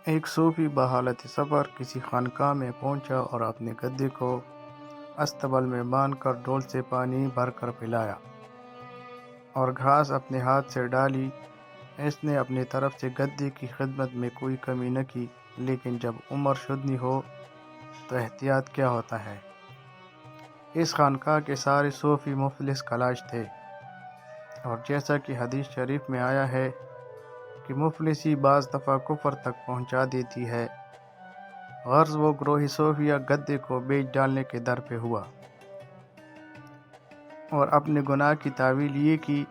ایک صوفی بحالت سفر کسی خانقاہ میں پہنچا اور اپنے گدے کو استبل میں باندھ کر ڈول سے پانی بھر کر پلایا اور گھاس اپنے ہاتھ سے ڈالی۔ اس نے اپنی طرف سے گدے کی خدمت میں کوئی کمی نہ کی، لیکن جب عمر شدنی ہو تو احتیاط کیا ہوتا ہے۔ اس خانقاہ کے سارے صوفی مفلس کلاش تھے، اور جیسا کہ حدیث شریف میں آیا ہے کہ مفلسی بعض دفعہ کفر تک پہنچا دیتی ہے، غرض وہ گروہ صوفیہ گدے کو بیچ ڈالنے کے در پہ ہوا اور اپنے گناہ کی تعویل یہ کی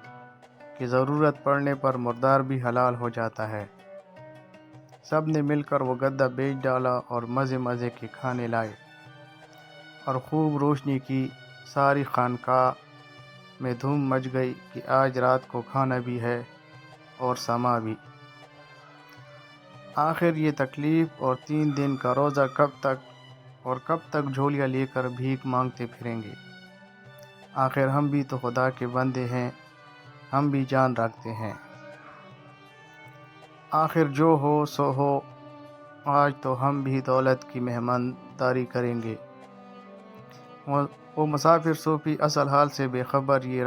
کہ ضرورت پڑنے پر مردار بھی حلال ہو جاتا ہے۔ سب نے مل کر وہ گدہ بیچ ڈالا اور مزے مزے کے کھانے لائے اور خوب روشنی کی۔ ساری خانقاہ میں دھوم مچ گئی کہ آج رات کو کھانا بھی ہے اور سما بھی۔ آخر یہ تکلیف اور 3 دن کا روزہ کب تک جھولیاں لے کر بھیک مانگتے پھریں گے؟ آخر ہم بھی تو خدا کے بندے ہیں، ہم بھی جان رکھتے ہیں۔ آخر جو ہو سو ہو، آج تو ہم بھی دولت کی مہمانداری کریں گے۔ وہ مسافر صوفی اصل حال سے بے خبر یہ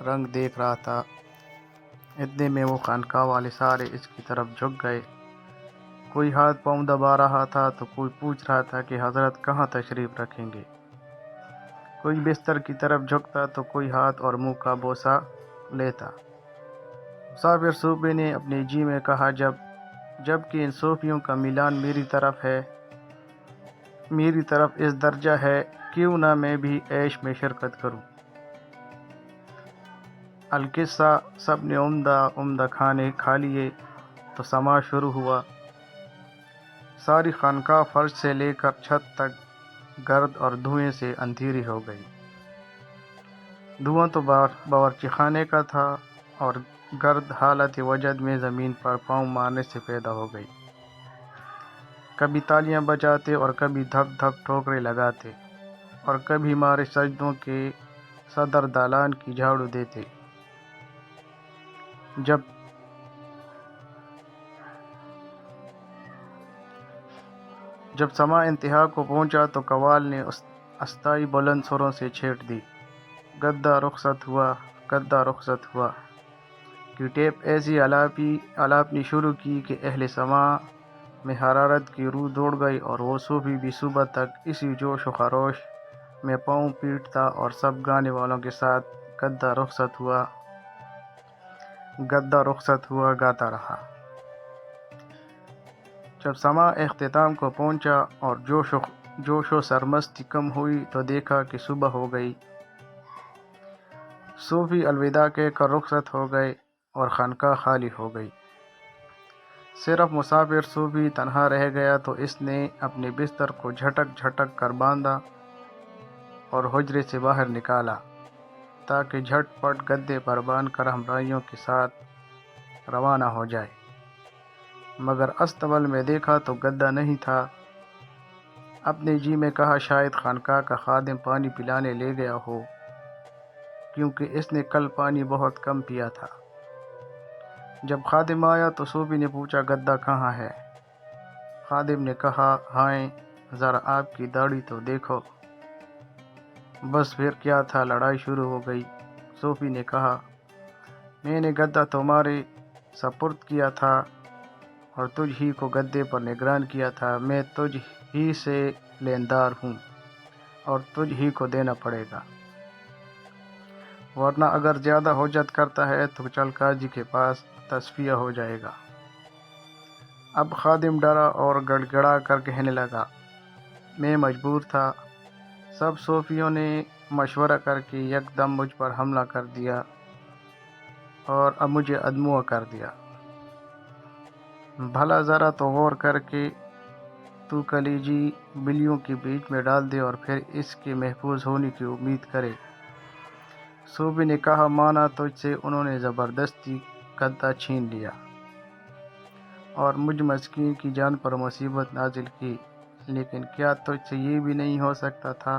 رنگ دیکھ رہا تھا۔ اتنے میں وہ خانقاہ والے سارے اس کی طرف جھک گئے۔ کوئی ہاتھ پاؤں دبا رہا تھا تو کوئی پوچھ رہا تھا کہ حضرت کہاں تشریف رکھیں گے۔ کوئی بستر کی طرف جھکتا تو کوئی ہاتھ اور منہ کا بوسہ لیتا۔ مسافر صوفی نے اپنے جی میں کہا، جب کہ ان صوفیوں کا میلان میری طرف اس درجہ ہے، کیوں نہ میں بھی عیش میں شرکت کروں۔ القصہ سب نے عمدہ کھانے کھا لیے تو سما شروع ہوا۔ ساری خانقاہ فرش سے لے کر چھت تک گرد اور دھوئیں سے اندھیری ہو گئی۔ دھواں تو باورچی خانے کا تھا اور گرد حالت وجد میں زمین پر پاؤں مارنے سے پیدا ہو گئی۔ کبھی تالیاں بجاتے اور کبھی دھپ دھپ ٹھوکریں لگاتے اور کبھی مارے سجدوں کے صدر دالان کی جھاڑو دیتے۔ جب سما انتہا کو پہنچا تو قوال نے استائی بلند سروں سے چھیڑ دی، گدہ رخصت ہوا، گدہ رخصت ہوا کی ٹیپ ایسی الاپنی شروع کی کہ اہل سما میں حرارت کی روح دوڑ گئی، اور وہ صوفی بھی صبح تک اسی جوش و خروش میں پاؤں پیٹتا اور سب گانے والوں کے ساتھ گدہ رخصت ہوا، گدہ رخصت ہوا گاتا رہا۔ جب سما اختتام کو پہنچا اور جوش و سرمستی کم ہوئی تو دیکھا کہ صبح ہو گئی۔ صوفی الوداع کہہ کر رخصت ہو گئے اور خانقاہ خالی ہو گئی۔ صرف مسافر صوفی تنہا رہ گیا تو اس نے اپنے بستر کو جھٹک کر باندھا اور حجرے سے باہر نکالا تاکہ جھٹ پٹ گدے پر باندھ کر ہمراہیوں کے ساتھ روانہ ہو جائے، مگر استبل میں دیکھا تو گدہ نہیں تھا۔ اپنے جی میں کہا، شاید خانقاہ کا خادم پانی پلانے لے گیا ہو، کیونکہ اس نے کل پانی بہت کم پیا تھا۔ جب خادم آیا تو صوفی نے پوچھا، گدہ کہاں ہے؟ خادم نے کہا، ہائیں ذرا آپ کی داڑھی تو دیکھو۔ بس پھر کیا تھا، لڑائی شروع ہو گئی۔ صوفی نے کہا، میں نے گدہ تمہارے سپرد کیا تھا اور تجھ ہی کو گدے پر نگران کیا تھا۔ میں تجھ ہی سے لیندار ہوں اور تجھ ہی کو دینا پڑے گا، ورنہ اگر زیادہ حجت کرتا ہے تو چل قاضی کے پاس، تصفیہ ہو جائے گا۔ اب خادم ڈرا اور گڑ گڑا کر کہنے لگا، میں مجبور تھا۔ سب صوفیوں نے مشورہ کر کے یک دم مجھ پر حملہ کر دیا اور اب مجھے ادموا کر دیا۔ بھلا ذرا تو غور کر کے تو کلیجی بلیوں کے بیچ میں ڈال دے اور پھر اس کے محفوظ ہونے کی امید کرے۔ صوفی نے کہا، مانا تجھ سے انہوں نے زبردستی گدہ چھین لیا اور مجھ مسکین کی جان پر مصیبت نازل کی، لیکن کیا تجھ سے یہ بھی نہیں ہو سکتا تھا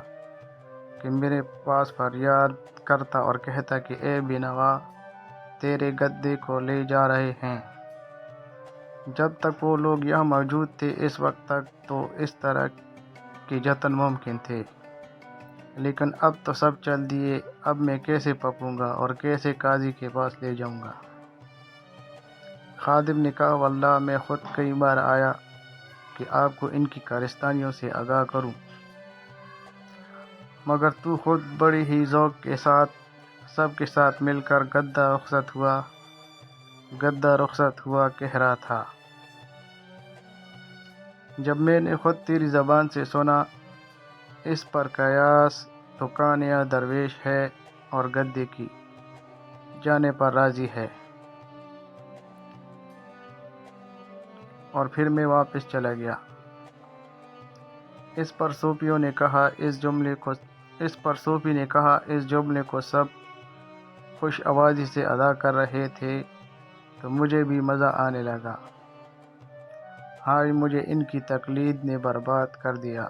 کہ میرے پاس فریاد کرتا اور کہتا کہ اے بے نوا، تیرے گدے کو لے جا رہے ہیں۔ جب تک وہ لوگ یہاں موجود تھے اس وقت تک تو اس طرح کے جتن ممکن تھے، لیکن اب تو سب چل دیے، اب میں کیسے پکوں گا اور کیسے قاضی کے پاس لے جاؤں گا؟ خادم نے کہا واللہ میں خود کئی بار آیا کہ آپ کو ان کی کارستانیوں سے آگاہ کروں، مگر تو خود بڑی ہی ذوق کے ساتھ سب کے ساتھ مل کر گدا رخصت ہوا کہہ رہا تھا۔ جب میں نے خود تیری زبان سے سنا اس پر قیاس تو کان یا درویش ہے اور گدے کی جانے پر راضی ہے، اور پھر میں واپس چلا گیا۔ اس پر صوفی نے کہا اس جملے کو سب خوش آوازی سے ادا کر رہے تھے تو مجھے بھی مزہ آنے لگا۔ ہائے مجھے ان کی تقلید نے برباد کر دیا،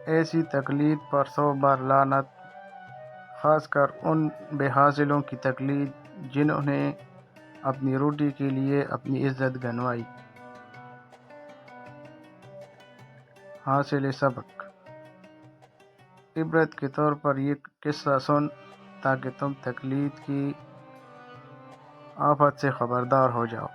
ایسی تقلید پر 100 بار لعنت، خاص کر ان بے حاصلوں کی تقلید جنہوں نے اپنی روٹی کے لیے اپنی عزت گنوائی۔ حاصل سبق: عبرت کے طور پر یہ قصہ سن تاکہ تم تقلید کی آفت سے خبردار ہو جاؤ۔